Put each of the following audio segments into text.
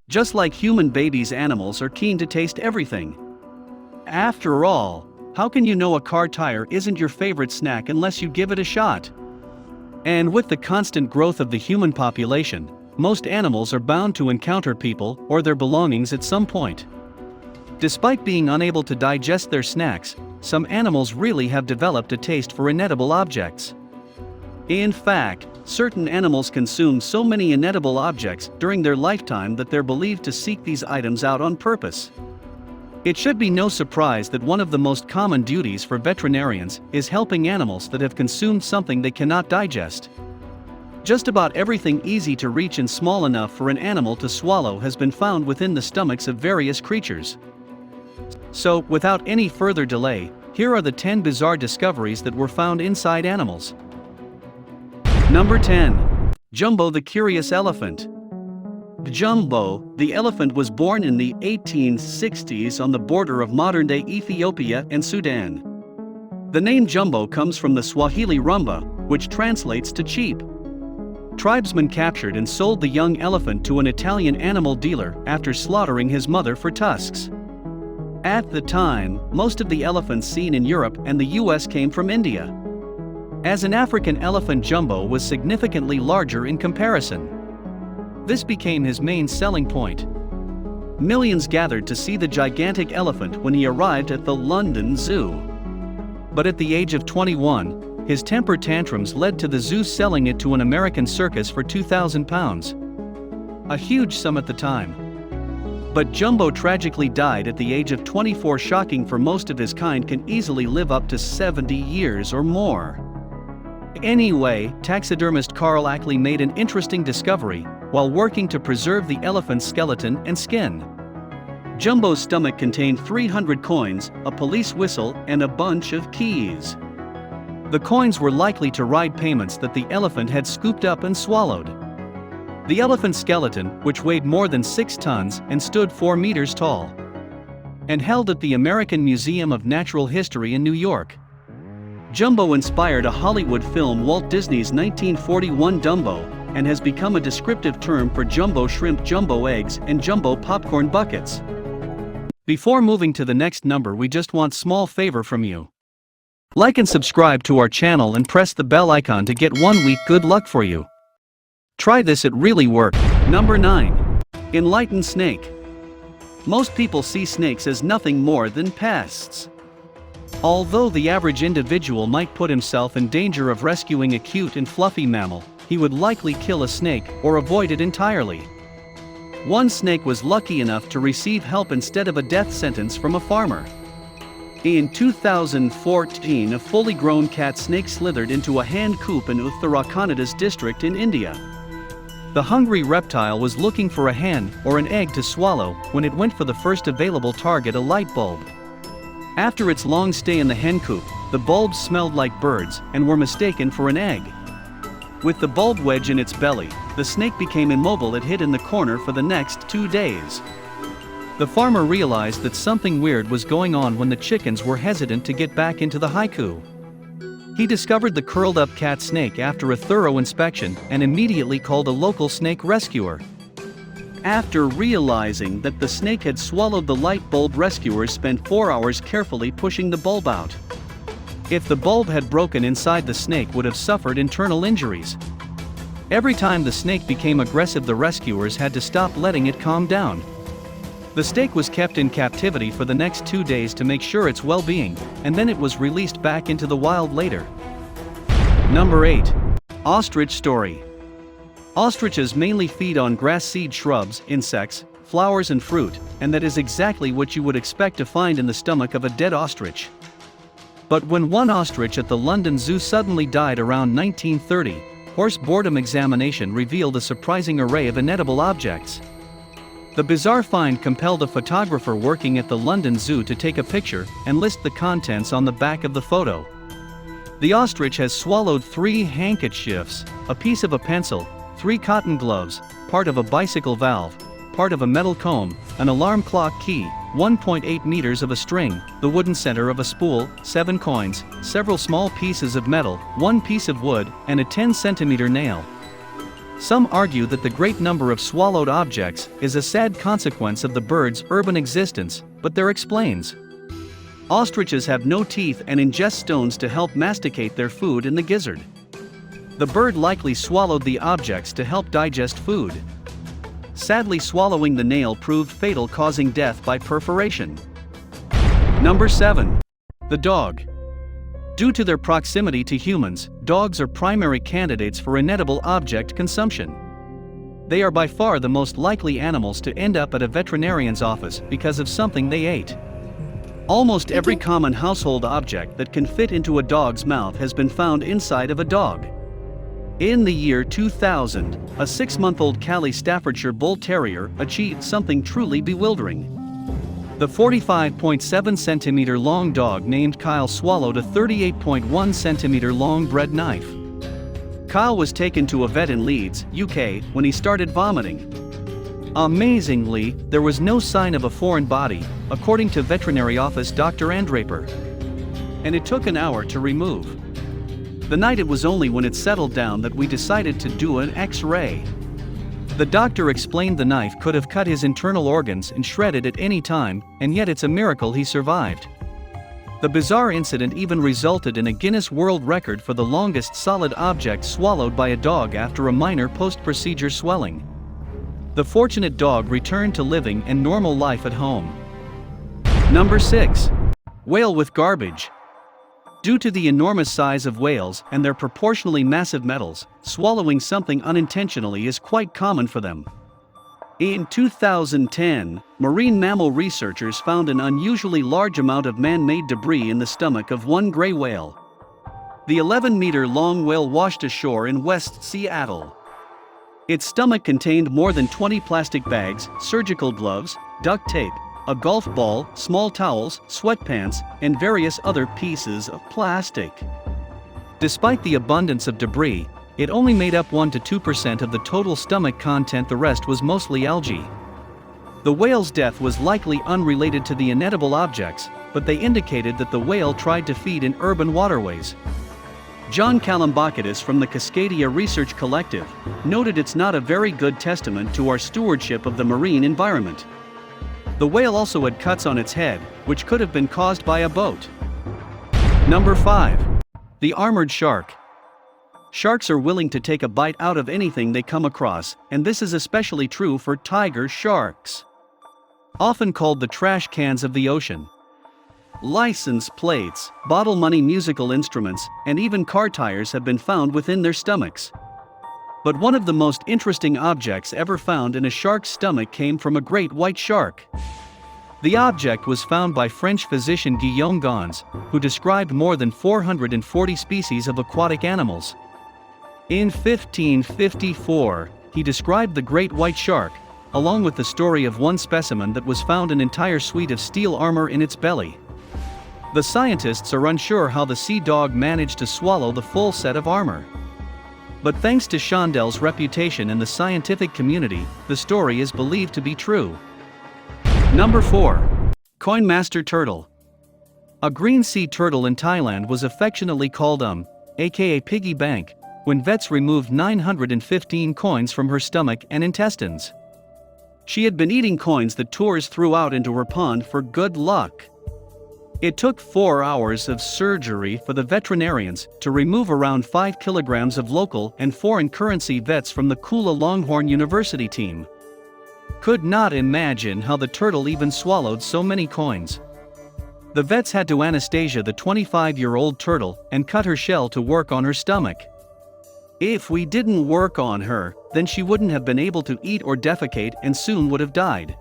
Just like human babies, animals are keen to taste everything. After all, how can you know a car tire isn't your favorite snack unless you give it a shot? And with the constant growth of the human population, most animals are bound to encounter people or their belongings at some point. Despite being unable to digest their snacks, some animals really have developed a taste for inedible objects. In fact, certain animals consume so many inedible objects during their lifetime that they're believed to seek these items out on purpose. It should be no surprise that one of the most common duties for veterinarians is helping animals that have consumed something they cannot digest. Just about everything easy to reach and small enough for an animal to swallow has been found within the stomachs of various creatures. So, without any further delay, here are the 10 bizarre discoveries that were found inside animals. Number 10. Jumbo the curious elephant. Jumbo, the elephant, was born in the 1860s on the border of modern-day Ethiopia and Sudan. The name Jumbo comes from the Swahili rumba, which translates to cheap. Tribesmen captured and sold the young elephant to an Italian animal dealer after slaughtering his mother for tusks. At the time, most of the elephants seen in Europe and the US came from India. As an African elephant, Jumbo was significantly larger in comparison. This became his main selling point. Millions gathered to see the gigantic elephant when he arrived at the London Zoo. But at the age of 21, his temper tantrums led to the zoo selling it to an American circus for £2,000. A huge sum at the time. But Jumbo tragically died at the age of 24. Shocking for most of his kind can easily live up to 70 years or more. Anyway, taxidermist Carl Ackley made an interesting discovery while working to preserve the elephant's skeleton and skin. Jumbo's stomach contained 300 coins, a police whistle, and a bunch of keys. The coins were likely to ride payments that the elephant had scooped up and swallowed. The elephant's skeleton, which weighed more than 6 tons and stood 4 meters tall, and held at the American Museum of Natural History in New York. Jumbo inspired a Hollywood film, Walt Disney's 1941 Dumbo, and has become a descriptive term for jumbo shrimp, jumbo eggs, and jumbo popcorn buckets. Before moving to the next number, we just want small favor from you. Like and subscribe to our channel and press the bell icon to get 1 week good luck for you. Try this, it really worked. Number 9. Enlighten snake. Most people see snakes as nothing more than pests. Although the average individual might put himself in danger of rescuing a cute and fluffy mammal, he would likely kill a snake or avoid it entirely. One snake was lucky enough to receive help instead of a death sentence from a farmer. In 2014, a fully grown cat snake slithered into a hen coop in Uttarakhand district in India. The hungry reptile was looking for a hen or an egg to swallow when it went for the first available target, a light bulb. After its long stay in the hen coop, the bulbs smelled like birds and were mistaken for an egg. With the bulb wedge in its belly, the snake became immobile. It hid in the corner for the next 2 days. The farmer realized that something weird was going on when the chickens were hesitant to get back into the haiku. He discovered the curled-up cat snake after a thorough inspection and immediately called a local snake rescuer. After realizing that the snake had swallowed the light bulb, rescuers spent 4 hours carefully pushing the bulb out. If the bulb had broken inside, the snake would have suffered internal injuries. Every time the snake became aggressive, the rescuers had to stop, letting it calm down. The snake was kept in captivity for the next 2 days to make sure its well-being, and then it was released back into the wild later. Number 8. Ostrich story. Ostriches mainly feed on grass, seed, shrubs, insects, flowers and fruit, and that is exactly what you would expect to find in the stomach of a dead ostrich. But when one ostrich at the London Zoo suddenly died around 1930, horse boredom examination revealed a surprising array of inedible objects. The bizarre find compelled a photographer working at the London Zoo to take a picture and list the contents on the back of the photo. The ostrich has swallowed 3 handkerchiefs, a piece of a pencil, 3 cotton gloves, part of a bicycle valve, part of a metal comb, an alarm clock key, 1.8 meters of a string, the wooden center of a spool, 7 coins, several small pieces of metal, 1 piece of wood, and a 10-centimeter nail. Some argue that the great number of swallowed objects is a sad consequence of the bird's urban existence, but there explains. Ostriches have no teeth and ingest stones to help masticate their food in the gizzard. The bird likely swallowed the objects to help digest food. Sadly, swallowing the nail proved fatal, causing death by perforation. Number 7. The dog. Due to their proximity to humans, dogs are primary candidates for inedible object consumption. They are by far the most likely animals to end up at a veterinarian's office because of something they ate. Almost every common household object that can fit into a dog's mouth has been found inside of a dog. In the year 2000, a 6-month-old Calais Staffordshire Bull Terrier achieved something truly bewildering. The 45.7 centimeter long dog named Kyle swallowed a 38.1 centimeter long bread knife. Kyle was taken to a vet in Leeds, UK, when he started vomiting. Amazingly, there was no sign of a foreign body, according to veterinary office Dr. Andraper. And it took an hour to remove. The night it was only when it settled down that we decided to do an X-ray. The doctor explained the knife could have cut his internal organs and shredded at any time, and yet it's a miracle he survived. The bizarre incident even resulted in a Guinness World Record for the longest solid object swallowed by a dog after a minor post-procedure swelling. The fortunate dog returned to living and normal life at home. Number 6. Whale with garbage. Due to the enormous size of whales and their proportionally massive metals, swallowing something unintentionally is quite common for them. In 2010, marine mammal researchers found an unusually large amount of man-made debris in the stomach of one gray whale. The 11-meter-long whale washed ashore in West Seattle. Its stomach contained more than 20 plastic bags, surgical gloves, duct tape, a golf ball, small towels, sweatpants, and various other pieces of plastic. Despite the abundance of debris, it only made up 1 to 2% of the total stomach content. The rest was mostly algae. The whale's death was likely unrelated to the inedible objects, but they indicated that the whale tried to feed in urban waterways. John Kalambakidis from the Cascadia Research Collective noted it's not a very good testament to our stewardship of the marine environment. The whale also had cuts on its head, which could have been caused by a boat. Number 5. The armored shark. Sharks are willing to take a bite out of anything they come across, and this is especially true for tiger sharks. Often called the trash cans of the ocean. License plates, bottle money, musical instruments, and even car tires have been found within their stomachs. But one of the most interesting objects ever found in a shark's stomach came from a great white shark. The object was found by French physician Guillaume Gonz, who described more than 440 species of aquatic animals. In 1554, he described the great white shark, along with the story of one specimen that was found an entire suite of steel armor in its belly. The scientists are unsure how the sea dog managed to swallow the full set of armor. But thanks to Shondells' reputation in the scientific community, the story is believed to be true. Number 4. Coinmaster turtle. A green sea turtle in Thailand was affectionately called aka piggy bank, when vets removed 915 coins from her stomach and intestines. She had been eating coins that tourists threw out into her pond for good luck. It took 4 hours of surgery for the veterinarians to remove around 5 kilograms of local and foreign currency vets from the Kula Longhorn University team. Could not imagine how the turtle even swallowed so many coins. The vets had to anesthesia the 25-year-old turtle and cut her shell to work on her stomach. If we didn't work on her, then she wouldn't have been able to eat or defecate and soon would have died.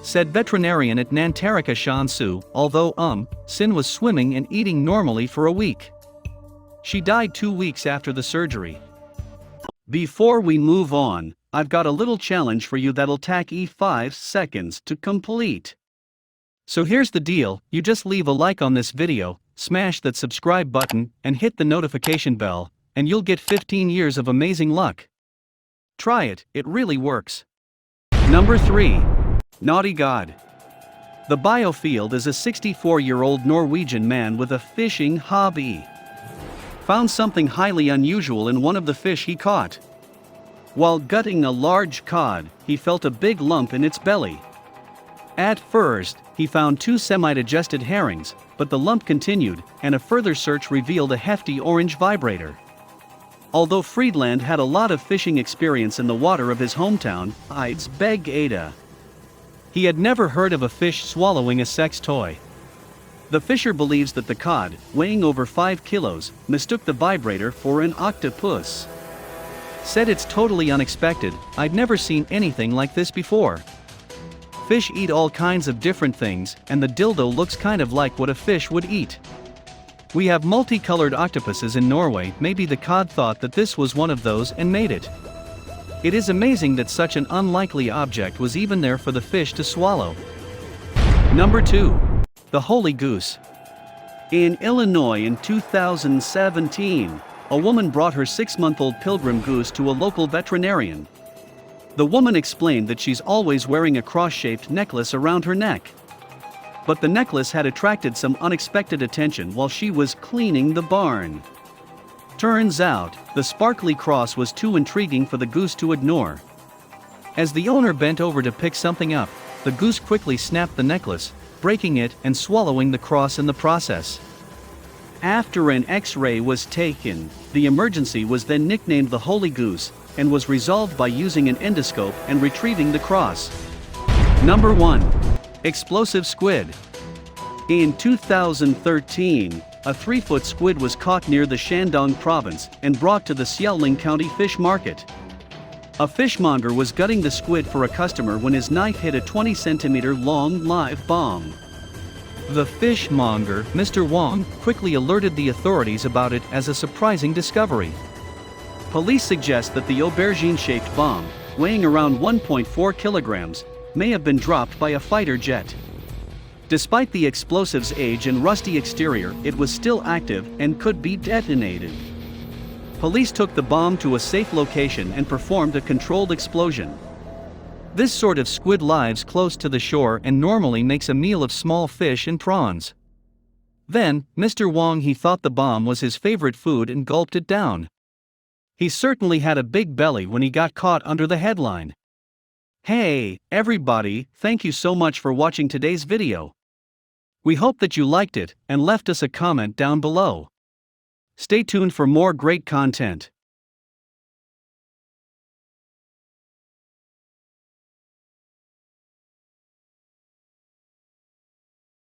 Said veterinarian at Nantarika Shansu, although Sin was swimming and eating normally for a week. She died 2 weeks after the surgery. Before we move on, I've got a little challenge for you that'll take 5 seconds to complete. So here's the deal, you just leave a like on this video, smash that subscribe button, and hit the notification bell, and you'll get 15 years of amazing luck. Try it, it really works. Number 3. Naughty God. The Biofield is a 64-year-old Norwegian man with a fishing hobby. Found something highly unusual in one of the fish he caught. While gutting a large cod, he felt a big lump in its belly. At first, he found 2 semi-digested herrings, but the lump continued, and a further search revealed a hefty orange vibrator. Although Friedland had a lot of fishing experience in the water of his hometown, I'd beg Ada. He had never heard of a fish swallowing a sex toy. The fisher believes that the cod, weighing over 5 kilos, mistook the vibrator for an octopus. Said it's totally unexpected, I'd never seen anything like this before. Fish eat all kinds of different things, and the dildo looks kind of like what a fish would eat. We have multicolored octopuses in Norway, maybe the cod thought that this was one of those and made it. It is amazing that such an unlikely object was even there for the fish to swallow. Number 2. The Holy Goose. In Illinois in 2017, a woman brought her 6-month-old pilgrim goose to a local veterinarian. The woman explained that she's always wearing a cross-shaped necklace around her neck. But the necklace had attracted some unexpected attention while she was cleaning the barn. Turns out, the sparkly cross was too intriguing for the goose to ignore. As the owner bent over to pick something up, the goose quickly snapped the necklace, breaking it and swallowing the cross in the process. After an X-ray was taken, the emergency was then nicknamed the Holy Goose, and was resolved by using an endoscope and retrieving the cross. Number 1. Explosive squid. In 2013, a 3-foot squid was caught near the Shandong province and brought to the Xiaoling County Fish Market. A fishmonger was gutting the squid for a customer when his knife hit a 20-centimeter long live bomb. The fishmonger, Mr. Wong, quickly alerted the authorities about it as a surprising discovery. Police suggest that the aubergine-shaped bomb, weighing around 1.4 kilograms, may have been dropped by a fighter jet. Despite the explosive's age and rusty exterior, it was still active and could be detonated. Police took the bomb to a safe location and performed a controlled explosion. This sort of squid lives close to the shore and normally makes a meal of small fish and prawns. Then, Mr. Wong he thought the bomb was his favorite food and gulped it down. He certainly had a big belly when he got caught under the headline. Hey, everybody, thank you so much for watching today's video. We hope that you liked it and left us a comment down below. Stay tuned for more great content.